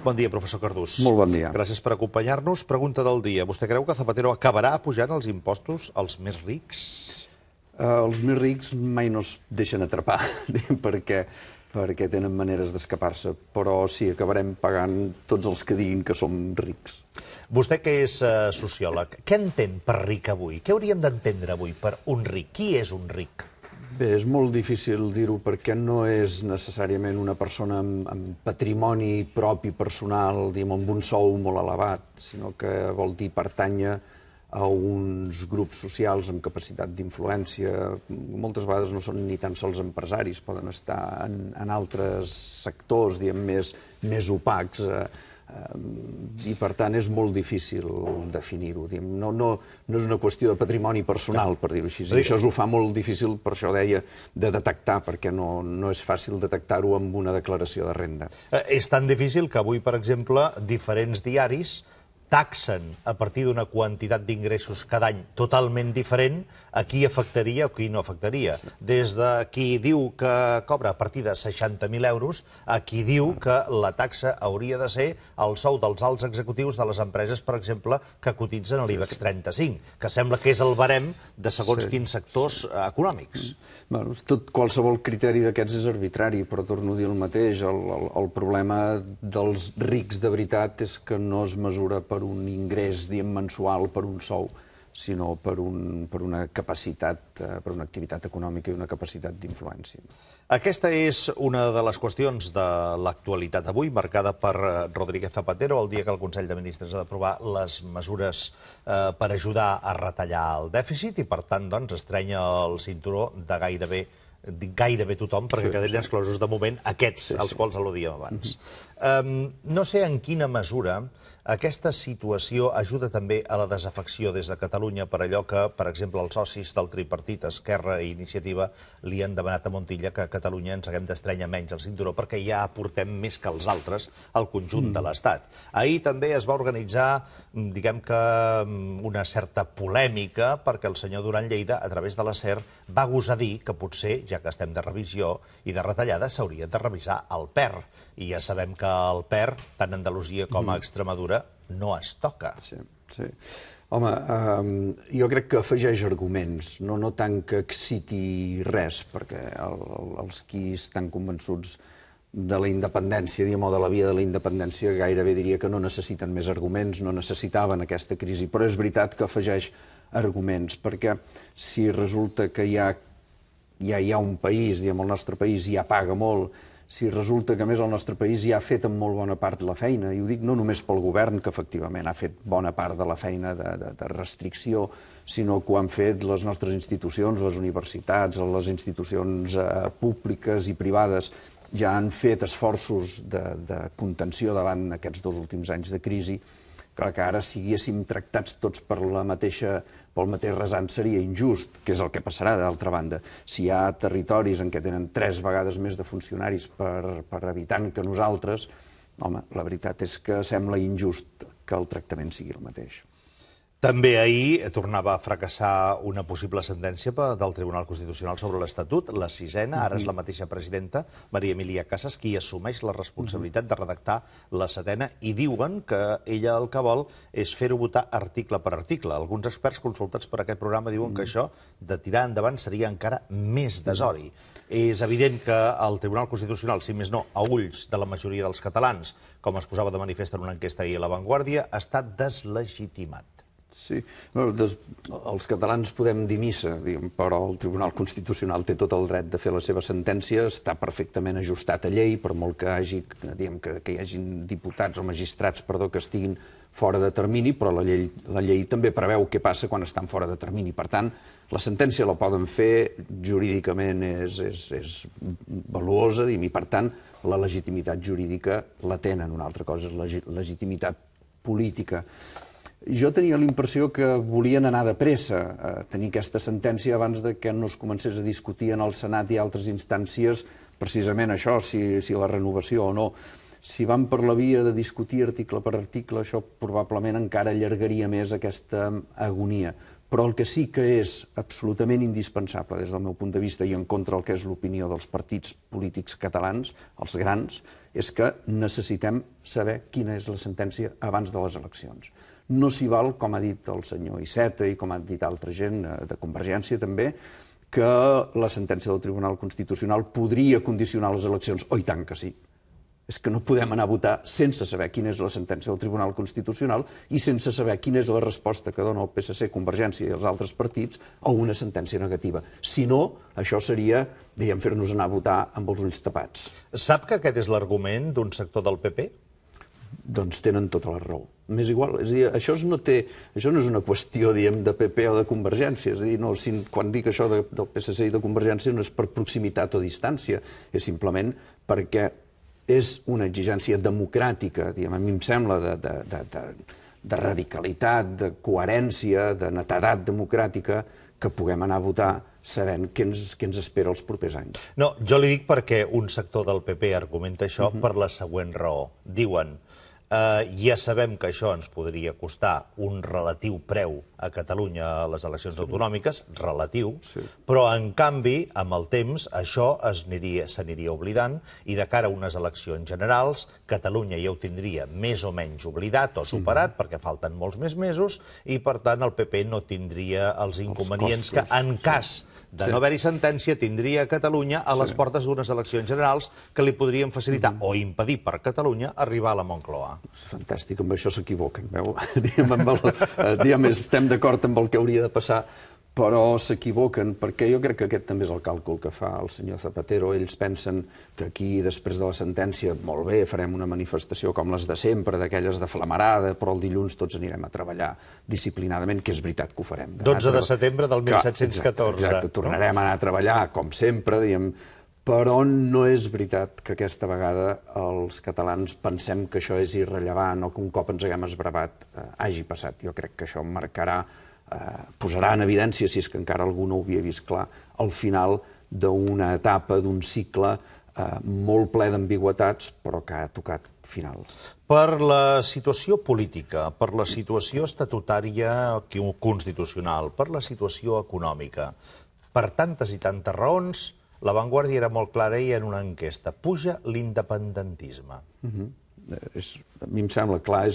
Bon dia, professor Cardús. Molt bon dia. Gràcies per acompanyar-nos. Pregunta del dia. Vostè creu que Zapatero acabarà pujant els impostos als més rics? Els més rics mai no es deixen atrapar, perquè tenen maneres d'escapar-se, però sí, acabarem pagant tots els que diguin que som rics. Vostè, que és sociòleg, què entén per ric avui? Què hauríem d'entendre avui per un ric? Qui és un ric? Bé, és molt difícil dir-ho perquè no és necessàriament una persona amb patrimoni propi, personal, amb un sou molt elevat, sinó que vol dir pertànyer a uns grups socials amb capacitat d'influència. Moltes vegades no són ni tan sols empresaris, poden estar en altres sectors, més opacs, i per tant és molt difícil definir-ho. No és una qüestió de patrimoni personal, per dir-ho així. I això ho fa molt difícil, per això deia, de detectar, perquè no és fàcil detectar-ho amb una declaració de renda. És tan difícil que avui, per exemple, diferents diaris taxen a partir d'una quantitat d'ingressos cada any totalment diferent a qui afectaria o qui no afectaria. Des de qui diu que cobra a partir de 60.000 euros a qui diu que la taxa hauria de ser el sou dels alts executius de les empreses, per exemple, que cotitzen a l'IBEX 35, que sembla que és el barem de segons quins sectors econòmics. Qualsevol criteri d'aquests és arbitrari, però torno a dir el mateix. El problema dels rics de veritat és que no es mesura per un ingrés mensual, per un sou, sinó per una capacitat, per una activitat econòmica i una capacitat d'influència. Aquesta és una de les qüestions de l'actualitat avui, marcada per Rodríguez Zapatero, el dia que el Consell de Ministres ha d'aprovar les mesures per ajudar a retallar el dèficit i, per tant, estrenya el cinturó de gairebé tothom, perquè queden exclosos de moment aquests als quals al·ludíem abans. No sé en quina mesura aquesta situació ajuda també a la desafecció des de Catalunya per allò que, per exemple, els socis del tripartit, Esquerra i Iniciativa, li han demanat a Montilla que a Catalunya ens haguem d'estrènyer menys el cinturó perquè ja aportem més que els altres al conjunt de l'Estat. Ahir també es va organitzar, diguem que, una certa polèmica perquè el senyor Duran Lleida, a través de la SER, va gosar dir que potser, ja que estem de revisió i de retallada, s'hauria de revisar el PER. I ja sabem que el PER, tant a Andalusia com a Extremadura, no es toca. Sí. Home, jo crec que afegeix arguments, no tant que exciti res, perquè els qui estan convençuts de la independència, o de la via de la independència, gairebé diria que no necessiten més arguments, no necessitaven aquesta crisi, però és veritat que afegeix arguments, perquè si resulta que ja hi ha un país, el nostre país ja paga molt, si resulta que, a més, el nostre país ja ha fet en molt bona part la feina, i ho dic no només pel govern, que efectivament ha fet bona part de la feina de restricció, sinó que ho han fet les nostres institucions, les universitats, les institucions públiques i privades, ja han fet esforços de contenció davant aquests 2 últims anys de crisi. Clar que ara, si haguéssim tractats tots pel mateix rasant, seria injust, que és el que passarà, d'altra banda. Si hi ha territoris en què tenen 3 vegades més de funcionaris per habitant que nosaltres, home, la veritat és que sembla injust que el tractament sigui el mateix. També ahir tornava a fracassar una possible sentència del Tribunal Constitucional sobre l'Estatut, la 6ª, ara és la mateixa presidenta, Maria Emilia Casas, qui assumeix la responsabilitat de redactar la 7ª, i diuen que ella el que vol és fer-ho votar article per article. Alguns experts consultats per aquest programa diuen que això, de tirar endavant, seria encara més desori. És evident que el Tribunal Constitucional, si més no, a ulls de la majoria dels catalans, com es posava de manifest en una enquesta ahir a La Vanguardia, està deslegitimat. Sí, els catalans podem dir missa, però el Tribunal Constitucional té tot el dret de fer la seva sentència, està perfectament ajustat a llei, per molt que hi hagin diputats o magistrats que estiguin fora de termini, però la llei també preveu què passa quan estan fora de termini. Per tant, la sentència la poden fer, jurídicament és valuosa, i per tant, la legitimitat jurídica la tenen. Una altra cosa és la legitimitat política. Jo tenia la impressió que volien anar de pressa a tenir aquesta sentència abans que no es comencés a discutir en el Senat i altres instàncies precisament això, si la renovació o no. Si van per la via de discutir article per article, això probablement encara allargaria més aquesta agonia. Però el que sí que és absolutament indispensable des del meu punt de vista i en contra el que és l'opinió dels partits polítics catalans, els grans, és que necessitem saber quina és la sentència abans de les eleccions. No s'hi val, com ha dit el senyor Iceta i com ha dit altra gent de Convergència també, que la sentència del Tribunal Constitucional podria condicionar les eleccions. Oh, i tant que sí. És que no podem anar a votar sense saber quina és la sentència del Tribunal Constitucional i sense saber quina és la resposta que dona el PSC, Convergència i els altres partits a una sentència negativa. Si no, això seria, diguem, fer-nos anar a votar amb els ulls tapats. Sap que aquest és l'argument d'un sector del PP? Doncs tenen tota la raó. M'és igual, és a dir, això no és una qüestió, diguem, de PP o de Convergència, és a dir, no, quan dic això del PSC i de Convergència no és per proximitat o distància, és simplement perquè és una exigència democràtica, diguem, a mi em sembla, de radicalitat, de coherència, de netedat democràtica, que puguem anar a votar sabent què ens espera els propers anys. No, jo li dic perquè un sector del PP argumenta això per la següent raó. Diuen, ja sabem que això ens podria costar un relatiu preu a Catalunya a les eleccions autonòmiques, relatiu, però en canvi, amb el temps, això s'aniria oblidant i de cara a unes eleccions generals, Catalunya ja ho tindria més o menys oblidat o superat, perquè falten molts més mesos, i per tant el PP no tindria els inconvenients que en cas de no haver-hi sentència, tindria Catalunya a les portes d'unes eleccions generals que li podrien facilitar o impedir per Catalunya arribar a la Moncloa. És fantàstic, amb això s'equivoquen, veu? Diguem, estem d'acord amb el que hauria de passar, però s'equivoquen, perquè jo crec que aquest també és el càlcul que fa el senyor Zapatero. Ells pensen que aquí, després de la sentència, molt bé, farem una manifestació com les de sempre, d'aquelles de flamarada, però el dilluns tots anirem a treballar disciplinadament, que és veritat que ho farem. 12 de setembre del 1714. Exacte, tornarem a anar a treballar, com sempre, diguem, però no és veritat que aquesta vegada els catalans pensem que això és irrellevant o que un cop ens haguem esbravat hagi passat. Jo crec que això marcarà, posarà en evidència, si és que encara algú no ho havia vist clar, el final d'una etapa, d'un cicle molt ple d'ambigüetats, però que ha tocat final. Per la situació política, per la situació estatutària constitucional, per la situació econòmica, per tantes i tantes raons, La Vanguardia era molt clara i en una enquesta. Puja l'independentisme. A mi em sembla clar.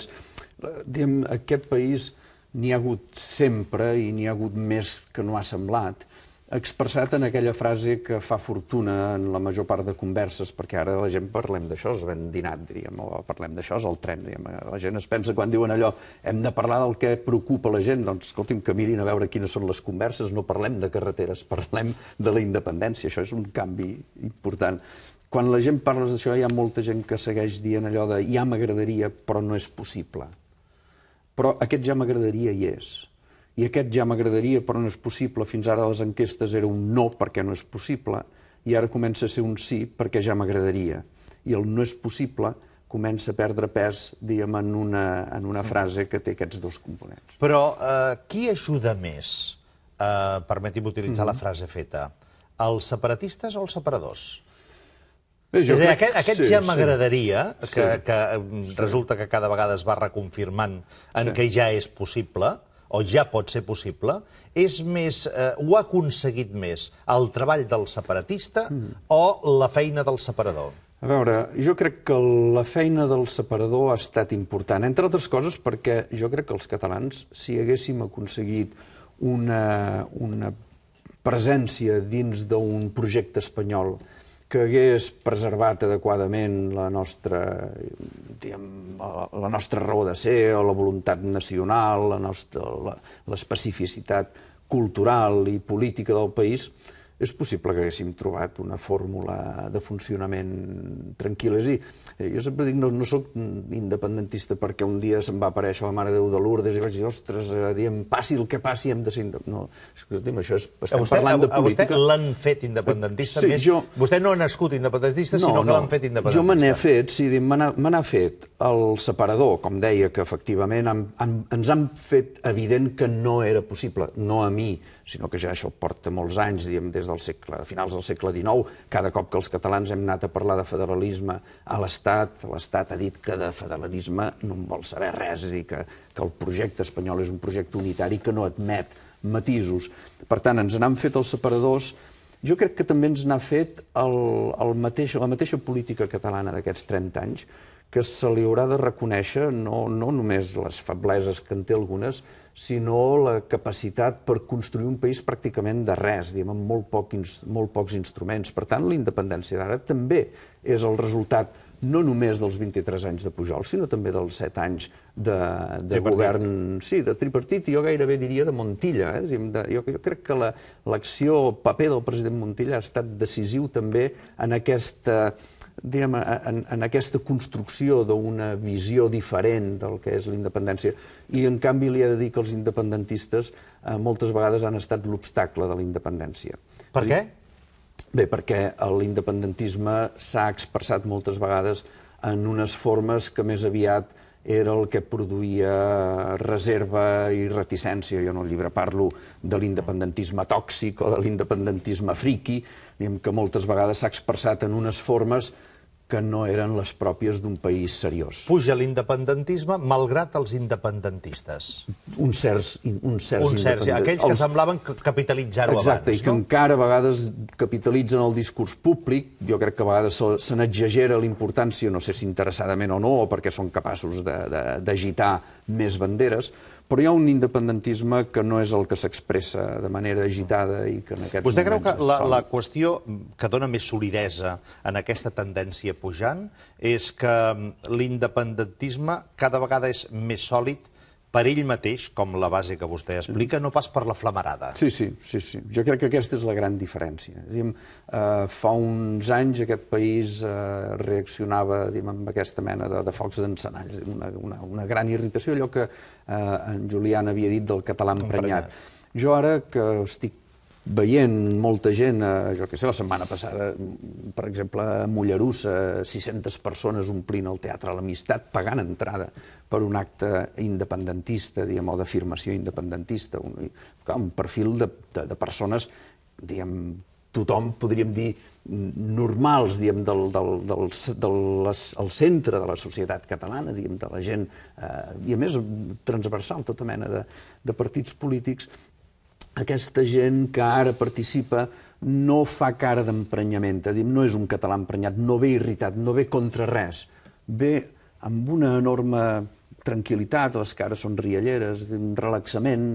Aquest país n'hi ha hagut sempre i n'hi ha hagut més que no ha semblat, expressat en aquella frase que fa fortuna en la major part de converses, perquè ara la gent parlem d'això, havent dinat, diríem, o parlem d'això, és el tren, diríem. La gent es pensa quan diuen allò, hem de parlar del que preocupa la gent, doncs escolti'm, que mirin a veure quines són les converses, no parlem de carreteres, parlem de la independència, això és un canvi important. Quan la gent parla d'això hi ha molta gent que segueix dient allò de ja m'agradaria, però no és possible. Però aquest ja m'agradaria hi és. I aquest ja m'agradaria, però no és possible. Fins ara les enquestes era un no perquè no és possible, i ara comença a ser un sí perquè ja m'agradaria. I el no és possible comença a perdre pes, diguem, en una frase que té aquests dos components. Però qui ajuda més, permeti'm utilitzar la frase feta, els separatistes o els separadors? Aquest ja m'agradaria, que resulta que cada vegada es va reconfirmant en què ja és possible, o ja pot ser possible, és més, ho ha aconseguit més el treball del separatista o la feina del separador? A veure, jo crec que la feina del separador ha estat important, entre altres coses perquè jo crec que els catalans, si haguéssim aconseguit una presència dins d'un projecte espanyol que hagués preservat adequadament la nostra raó de ser, o la voluntat nacional, l'especificitat cultural i política del país, és possible que haguéssim trobat una fórmula de funcionament tranquil. És a dir, jo sempre dic, no soc independentista perquè un dia se'm va aparèixer la Mare de Déu de Lourdes i vaig dir, ostres, passi el que passi, hem de ser independentista. No, escolti'm, això és... Estem parlant de política. A vostè l'han fet independentista més? Vostè no ha nascut independentista, sinó que l'han fet independentista. Jo me n'he fet, sí, me n'ha fet el separador, com deia, que efectivament ens han fet evident que no era possible, no a mi, sinó que ja això porta molts anys, diguem, des del finals del segle XIX, cada cop que els catalans hem anat a parlar de federalisme a l'Estat ha dit que de federalisme no en vol saber res, és a dir, que el projecte espanyol és un projecte unitari que no admet matisos. Per tant, ens n'han fet els separadors. Jo crec que també ens n'ha fet la mateixa política catalana d'aquests 30 anys, que se li haurà de reconèixer no només les febleses que en té algunes, sinó la capacitat per construir un país pràcticament de res, diguem, amb molt pocs instruments. Per tant, la independència d'ara també és el resultat no només dels 23 anys de Pujol, sinó també dels 7 anys de govern, sí, de tripartit, i jo gairebé diria de Montilla. Jo crec que l'acció, el paper del president Montilla ha estat decisiu també en aquesta construcció d'una visió diferent del que és la independència. I, en canvi, li he de dir que els independentistes moltes vegades han estat l'obstacle de la independència. Per què? Bé, perquè l'independentisme s'ha expressat moltes vegades en unes formes que més aviat era el que produïa reserva i reticència. Jo en el llibre parlo de l'independentisme tòxic o de l'independentisme friqui, que moltes vegades s'ha expressat en unes formes que no eren les pròpies d'un país seriós. Puja l'independentisme malgrat els independentistes. Uns certs independentistes. Aquells que semblaven capitalitzar-ho abans. Exacte, i que encara a vegades capitalitzen el discurs públic. Jo crec que a vegades se n'exagera la importància, no sé si interessadament o no, o perquè són capaços d'agitar més banderes, però hi ha un independentisme que no és el que s'expressa de manera agitada i que en aquests moments... Vostè creu que la qüestió que dona més solidesa en aquesta tendència pujant és que l'independentisme cada vegada és més sòlid per ell mateix, com la base que vostè explica, no pas per la flamarada? Sí. Jo crec que aquesta és la gran diferència. Fa uns anys aquest país reaccionava amb aquesta mena de focs d'encenalls, una gran irritació, allò que en Julián havia dit del català emprenyat. Jo ara que estic veient molta gent, jo què sé, la setmana passada, per exemple, a Mollerussa, 600 persones omplint el Teatre de l'Amistat, pagant entrada per un acte independentista, o d'afirmació independentista, un perfil de persones, tothom, podríem dir, normals, del centre de la societat catalana, de la gent, i a més transversal, tota mena de partits polítics. Aquesta gent que ara participa no fa cara d'emprenyament, no és un català emprenyat, no ve irritat, no ve contra res, ve amb una enorme tranquil·litat, les cares són rialleres, relaxament,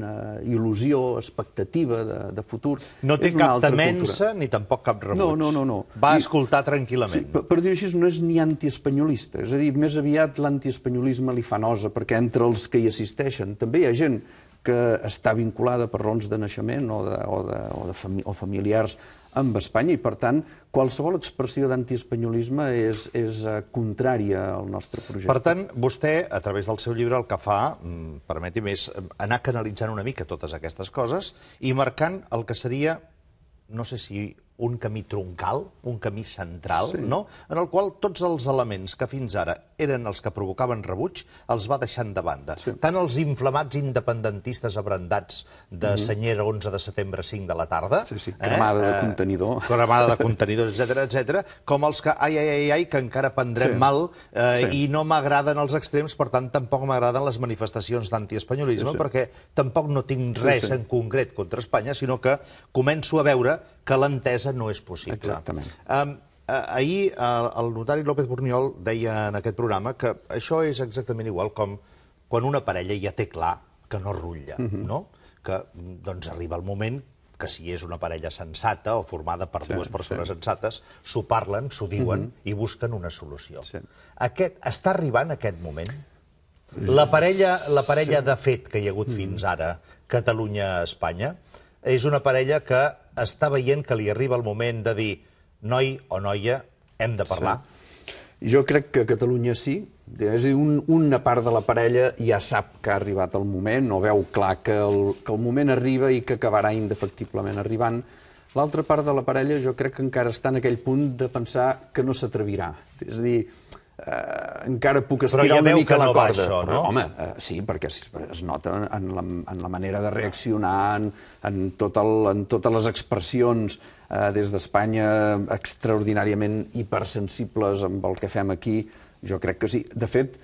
il·lusió, expectativa de futur. No té cap temença ni tampoc cap rebuig. No. Va escoltar tranquil·lament. Per dir-ho així, no és ni antiespanyolista, és a dir, més aviat l'antiespanyolisme li fa nosa, perquè entre els que hi assisteixen també hi ha gent que està vinculada per raons de naixement o familiars amb Espanya i, per tant, qualsevol expressió d'antiespanyolisme és contrària al nostre projecte. Per tant, vostè, a través del seu llibre, el que fa, permeti'm, és anar canalitzant una mica totes aquestes coses i marcant el que seria, no sé si un camí troncal, un camí central, no? En el qual tots els elements que fins ara eren els que provocaven rebuig els va deixant de banda. Tant els inflamats independentistes abrandats de senyera 11 de setembre 5 de la tarda... Cremada de contenidor. Cremada de contenidor, etcètera, com els que, que encara prendrem mal i no m'agraden els extrems, per tant, tampoc m'agraden les manifestacions d'antiespanyolisme, perquè tampoc no tinc res en concret contra Espanya, sinó que començo a veure que l'entesa no és possible. Exactament. Ahir el notari López Borniol deia en aquest programa que això és exactament igual com quan una parella ja té clar que no rutlla, no? Que doncs arriba el moment que si és una parella sensata o formada per dues persones sensates, s'ho parlen, s'ho diuen i busquen una solució. Està arribant aquest moment? La parella de fet que hi ha hagut fins ara, Catalunya-Espanya, és una parella que està veient que li arriba el moment de dir noi o noia, hem de parlar? Jo crec que a Catalunya sí. És a dir, una part de la parella ja sap que ha arribat el moment, o veu clar que el moment arriba i que acabarà indefectiblement arribant. L'altra part de la parella jo crec que encara està en aquell punt de pensar que no s'atrevirà. És a dir, encara puc estirar una mica la corda. Però, home, sí, perquè es nota en la manera de reaccionar, en totes les expressions des d'Espanya extraordinàriament hipersensibles amb el que fem aquí. Jo crec que sí. De fet,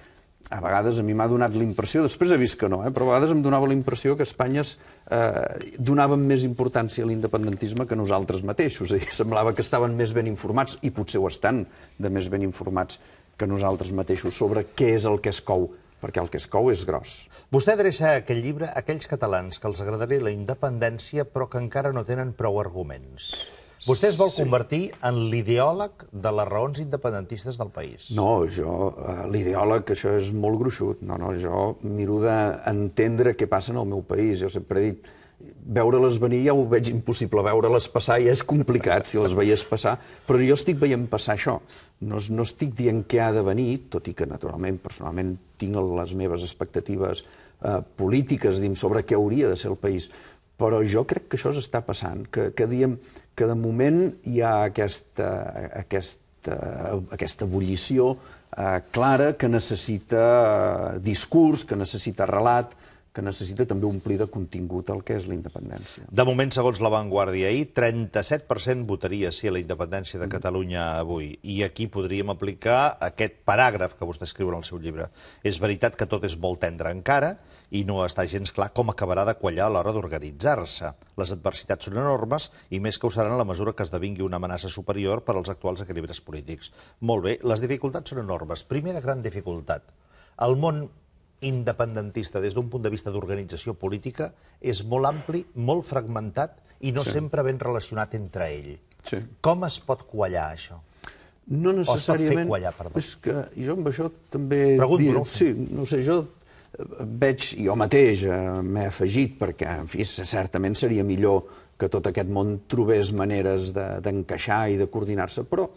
a vegades a mi m'ha donat la impressió, després he vist que no, però a vegades em donava la impressió que Espanya donaven més importància a l'independentisme que nosaltres mateixos. És a dir, semblava que estaven més ben informats, i potser ho estan, de més ben informats que nosaltres mateixos, sobre què és el que es cou, perquè el que es cou és gros. Vostè adreça aquest llibre a aquells catalans que els agradaria la independència però que encara no tenen prou arguments. Vostè es vol convertir en l'ideòleg de les raons independentistes del país. No, l'ideòleg, això és molt gruixut. No, jo miro d'entendre què passa en el meu país. Jo sempre he dit, veure-les venir ja ho veig impossible, veure-les passar ja és complicat, si les veies passar, però jo estic veient passar això. No estic dient què ha de venir, tot i que, naturalment, personalment, tinc les meves expectatives polítiques sobre què hauria de ser el país, però jo crec que això s'està passant, que de moment hi ha aquesta ebullició clara que necessita discurs, que necessita relat, que necessita també omplir de contingut el que és la independència. De moment, segons La Vanguardia ahir, 37% votaria sí a la independència de Catalunya avui. I aquí podríem aplicar aquest paràgraf que vostè escriu en el seu llibre. És veritat que tot és molt tendre encara i no està gens clar com acabarà de quallar a l'hora d'organitzar-se. Les adversitats són enormes i més que ho seran a la mesura que esdevingui una amenaça superior per als actuals equilibris polítics. Molt bé, les dificultats són enormes. Primera gran dificultat. El món independentista des d'un punt de vista d'organització política és molt ampli, molt fragmentat i no sempre ben relacionat entre ell. Com es pot quallar això? No necessàriament. O es pot fer quallar, perdó. És que jo amb això també... Pregunto, no ho sé. Sí, no sé, jo veig, jo mateix m'he afegit, perquè, en fi, certament seria millor que tot aquest món trobés maneres d'encaixar i de coordinar-se, però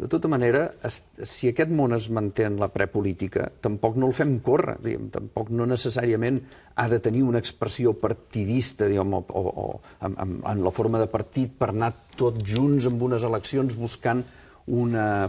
de tota manera, si aquest món es manté en la prepolítica, tampoc no el fem córrer, tampoc no necessàriament ha de tenir una expressió partidista, o en la forma de partit, per anar tots junts amb unes eleccions buscant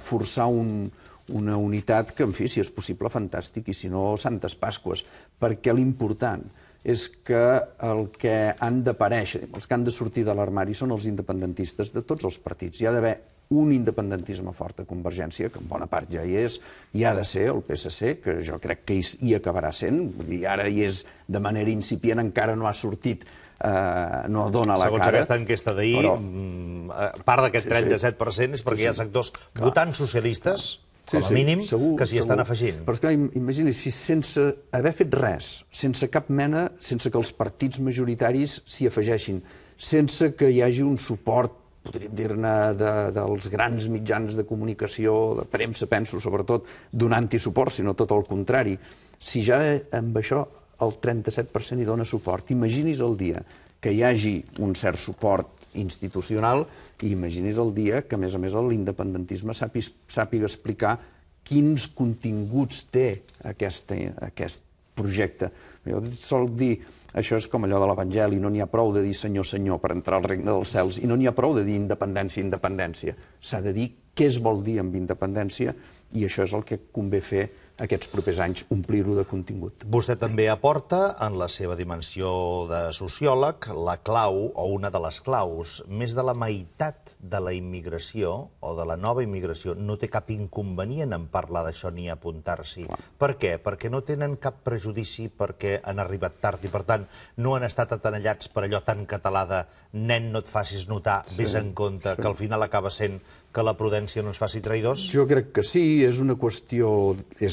forçar una unitat que, en fi, si és possible, fantàstic, i si no, santes pasqües, perquè l'important és que el que han d'aparèixer, els que han de sortir de l'armari són els independentistes de tots els partits. Hi ha d'haver un independentisme fort a Convergència, que en bona part ja hi és, hi ha de ser el PSC, que jo crec que hi acabarà sent, vull dir, ara hi és de manera incipient, encara no ha sortit, no dona la cara. Segons aquesta enquesta d'ahir, part d'aquest 37% és perquè hi ha sectors votants socialistes, com a mínim, que s'hi estan afegint. Però és clar, imagina't, si sense haver fet res, sense cap mena, sense que els partits majoritaris s'hi afegeixin, sense que hi hagi un suport, podríem dir-ne, dels grans mitjans de comunicació, de premsa, penso, sobretot, donant-hi suport, sinó tot el contrari. Si ja amb això el 37% hi dona suport, imagini's el dia que hi hagi un cert suport institucional i imagini's el dia que, a més, l'independentisme sàpiga explicar quins continguts té aquest projecte. Jo sol dir, això és com allò de l'Evangeli, no n'hi ha prou de dir Senyor, Senyor per entrar al regne dels cels, i no n'hi ha prou de dir independència, independència. S'ha de dir què es vol dir amb independència, i això és el que convé fer aquests propers anys, omplir-ho de contingut. Vostè també aporta, en la seva dimensió de sociòleg, la clau, o una de les claus. Més de la meitat de la immigració, o de la nova immigració, no té cap inconvenient en parlar d'això ni apuntar-s'hi. Per què? Perquè no tenen cap prejudici, perquè han arribat tard i, per tant, no han estat atenallats per allò tan català de nen, no et facis notar, vés en compte, que al final acaba sent que la prudència no ens faci traïdors? Jo crec que sí,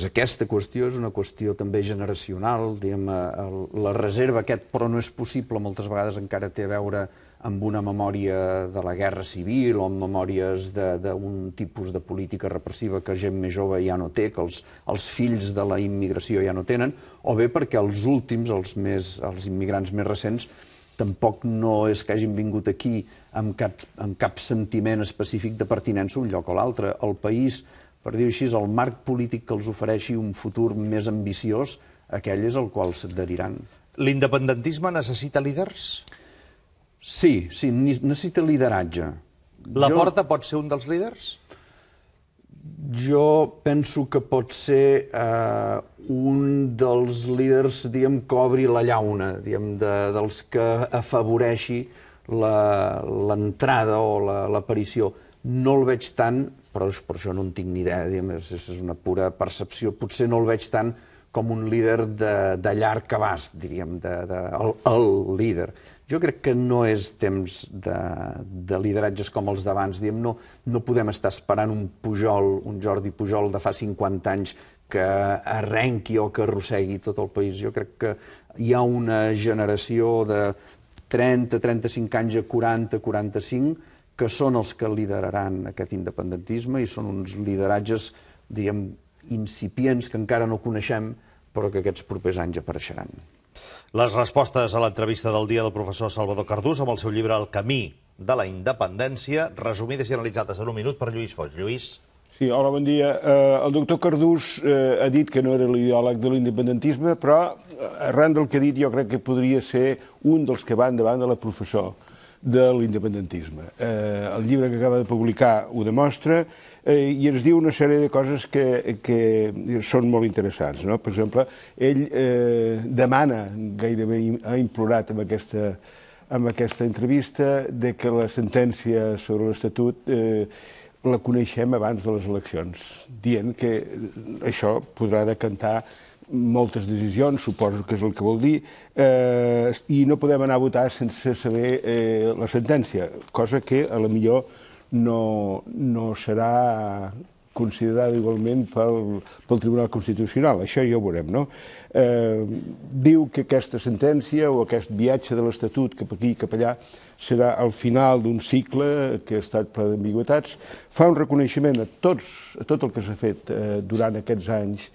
aquesta qüestió és una qüestió també generacional, la reserva aquest però no és possible moltes vegades encara té a veure amb una memòria de la guerra civil o amb memòries d'un tipus de política repressiva que gent més jove ja no té, que els fills de la immigració ja no tenen, o bé perquè els últims, els immigrants més recents, tampoc no és que hagin vingut aquí amb cap sentiment específic de pertinença a un lloc o l'altre. El país, per dir-ho així, el marc polític que els ofereixi un futur més ambiciós, aquell és el qual s'adheriran. L'independentisme necessita líders? Sí, necessita lideratge. Laporta pot ser un dels líders? Jo penso que pot ser un dels líders, que obri la llauna, dels que afavoreixi l'entrada o l'aparició. No el veig tant, però per això no en tinc ni idea, és una pura percepció, potser no el veig tant com un líder de llarg abast, diríem, el líder. Jo crec que no és temps de lideratges com els d'abans. No podem estar esperant un Jordi Pujol de fa 50 anys que arrenqui o que arrossegui tot el país. Jo crec que hi ha una generació de 30, 35 anys a 40, 45, que són els que lideraran aquest independentisme i són uns lideratges, diguem, incipients que encara no coneixem, però que aquests propers anys apareixeran. Les respostes a l'entrevista del dia del professor Salvador Cardús amb el seu llibre El camí de la independència, resumides i analitzades en un minut per Lluís Foix. Lluís. Sí, hola, bon dia. El doctor Cardús ha dit que no era l'ideòleg de l'independentisme, però arran del que ha dit jo crec que podria ser un dels que van davant de la professor de l'independentisme. El llibre que acaba de publicar ho demostra i ens diu una sèrie de coses que són molt interessants. Per exemple, ell demana, gairebé ha implorat amb aquesta entrevista, que la sentència sobre l'Estatut la coneixem abans de les eleccions, dient que això podrà decantar moltes decisions, suposo que és el que vol dir, i no podem anar a votar sense saber la sentència, cosa que a la millor no serà considerada igualment pel Tribunal Constitucional. Això ja ho veurem, no? Diu que aquesta sentència o aquest viatge de l'Estatut cap aquí i cap allà serà al final d'un cicle que ha estat ple d'ambigüitats. Fa un reconeixement a tot el que s'ha fet durant aquests anys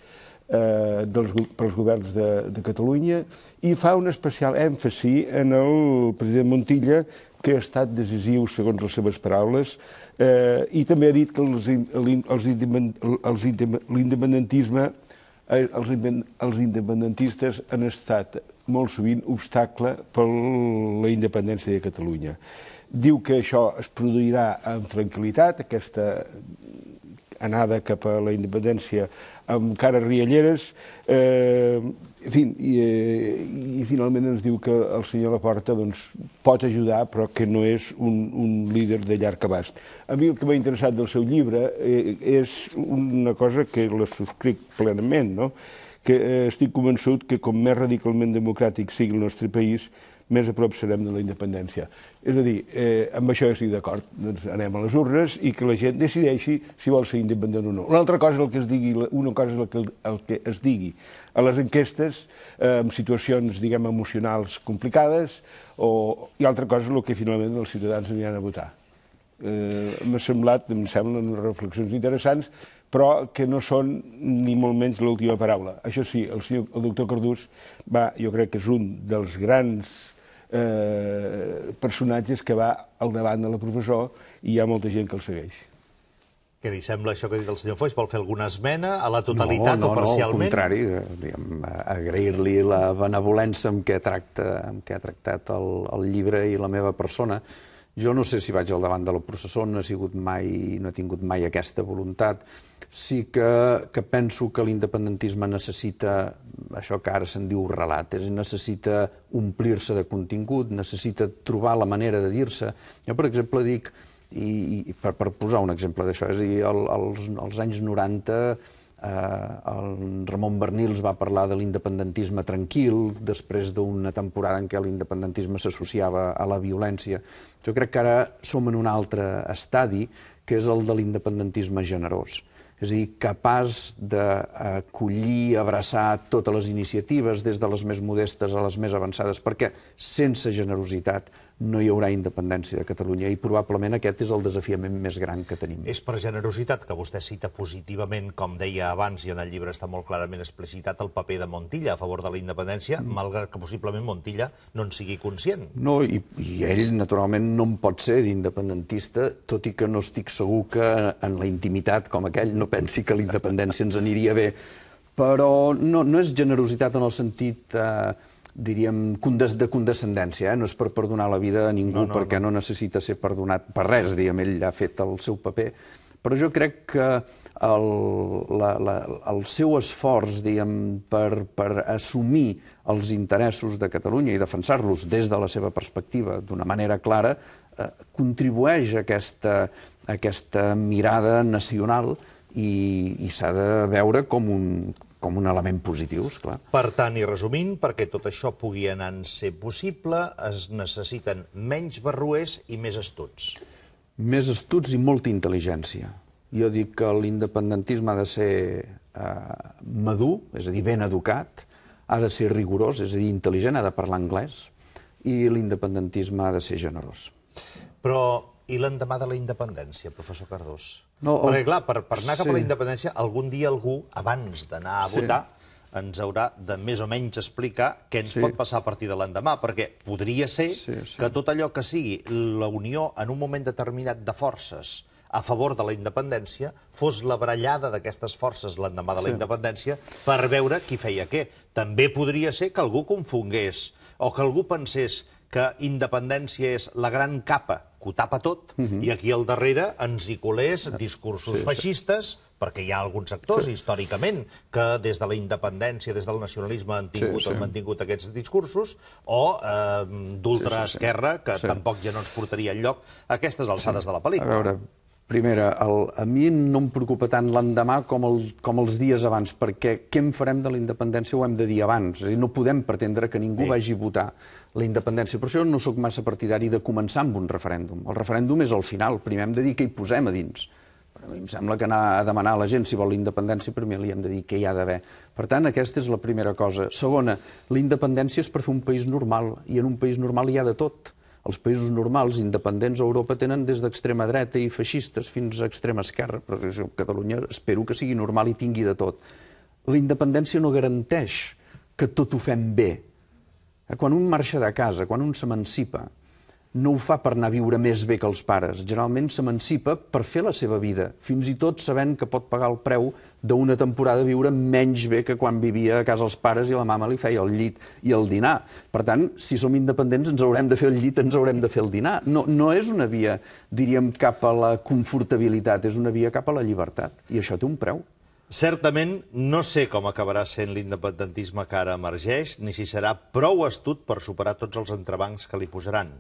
pels governs de Catalunya i fa un especial èmfasi en el president Montilla, que ha estat decisiu, segons les seves paraules, i també ha dit que els independentistes han estat molt sovint obstacle per la independència de Catalunya. Diu que això es produirà amb tranquil·litat, aquesta anada cap a la independència amb cares rialleres, i finalment ens diu que el senyor Laporta pot ajudar, però que no és un líder de llarg abast. A mi el que m'ha interessat del seu llibre és una cosa que la subscric plenament, que estic convençut que com més radicalment democràtic sigui el nostre país, més a prop serem de la independència. És a dir, amb això estic d'acord, doncs anem a les urnes i que la gent decideixi si vol ser independent o no. Una altra cosa és el que es digui, una cosa és el que es digui a les enquestes, en situacions, diguem, emocionals complicades, i altra cosa és el que finalment els ciutadans aniran a votar. Em semblen unes reflexions interessants, però que no són ni molt menys l'última paraula. Això sí, el doctor Cardús jo crec que és un dels grans personatges que va al davant de la professor i hi ha molta gent que el segueix. Què li sembla això que ha dit el senyor Foix? Vol fer alguna esmena a la totalitat o parcialment? No, al contrari. Agrair-li la benevolència amb què ha tractat el llibre i la meva persona. Jo no sé si vaig al davant de la processó, no he tingut mai aquesta voluntat. Sí que penso que l'independentisme necessita, això que ara se'n diu relat, necessita omplir-se de contingut, necessita trobar la manera de dir-se. Jo, per exemple, dic, i per posar un exemple d'això, és a dir, als anys 90 el Ramon Barnils va parlar de l'independentisme tranquil després d'una temporada en què l'independentisme s'associava a la violència. Jo crec que ara som en un altre estadi, que és el de l'independentisme generós. És a dir, capaç d'acollir, abraçar totes les iniciatives, des de les més modestes a les més avançades, perquè sense generositat no hi haurà independència de Catalunya i probablement aquest és el desafiament més gran que tenim. És per generositat que vostè cita positivament, com deia abans, i en el llibre està molt clarament explicitat, el paper de Montilla a favor de la independència, malgrat que possiblement Montilla no en sigui conscient. No, i ell, naturalment, no en pot ser d'independentista, tot i que no estic segur que en la intimitat com aquell no pensi que la independència ens aniria bé. Però no és generositat en el sentit diríem, de condescendència. No és per perdonar la vida a ningú, perquè no necessita ser perdonat per res, diguem, ell ha fet el seu paper. Però jo crec que el seu esforç, diguem, per assumir els interessos de Catalunya i defensar-los des de la seva perspectiva d'una manera clara, contribueix a aquesta mirada nacional i s'ha de veure com com un element positiu, esclar. Per tant, i resumint, perquè tot això pugui anar a ser possible, es necessiten menys barroers i més astuts. Més astuts i molta intel·ligència. Jo dic que l'independentisme ha de ser madur, és a dir, ben educat, ha de ser rigorós, és a dir, intel·ligent, ha de parlar anglès, i l'independentisme ha de ser generós. Però i l'endemà de la independència, professor Cardús? No, perquè, clar, per anar cap a la independència, algun dia algú, abans d'anar a votar, ens haurà de més o menys explicar què ens pot passar a partir de l'endemà, perquè podria ser que tot allò que sigui la unió en un moment determinat de forces a favor de la independència fos la barallada d'aquestes forces l'endemà de la independència per veure qui feia què. També podria ser que algú confongués o que algú pensés que independència és la gran capa que ho tapa tot, i aquí al darrere ens hi colés discursos feixistes, perquè hi ha alguns sectors, històricament, que des de la independència, des del nacionalisme han mantingut aquests discursos, o d'ultraesquerra, que tampoc ja no ens portaria enlloc a aquestes alçades de la pel·lícula. A veure, primera, a mi no em preocupa tant l'endemà com els dies abans, perquè què en farem de la independència ho hem de dir abans. És a dir, no podem pretendre que ningú vagi a votar la independència. Per això no sóc massa partidari de començar amb un referèndum. El referèndum és al final, primer hem de dir què hi posem a dins. A mi em sembla que anar a demanar a la gent si vol la independència, primer li hem de dir què hi ha d'haver. Per tant, aquesta és la primera cosa. Segona, la independència és per fer un país normal, i en un país normal hi ha de tot. Els països normals, independents a Europa, tenen des d'extrema dreta i feixistes fins a extrema esquerra, però Catalunya espero que sigui normal i tingui de tot. La independència no garanteix que tot ho fem bé. Quan un marxa de casa, quan un s'emancipa, no ho fa per anar a viure més bé que els pares. Generalment s'emancipa per fer la seva vida, fins i tot sabent que pot pagar el preu d'una temporada viure menys bé que quan vivia a casa els pares i la mama li feia el llit i el dinar. Per tant, si som independents ens haurem de fer el llit, ens haurem de fer el dinar. No és una via, diríem, cap a la confortabilitat, és una via cap a la llibertat. I això té un preu. Certament, no sé com acabarà sent l'independentisme que ara emergeix, ni si serà prou astut per superar tots els entrebancs que li posaran.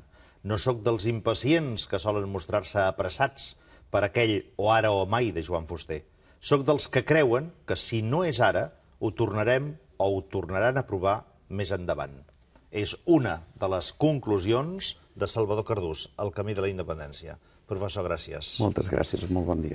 No sóc dels impacients que solen mostrar-se apressats per aquell o ara o mai de Joan Fuster. Sóc dels que creuen que si no és ara, ho tornarem o ho tornaran a provar més endavant. És una de les conclusions de Salvador Cardús, El camí de la independència. Professor, gràcies. Moltes gràcies, molt bon dia.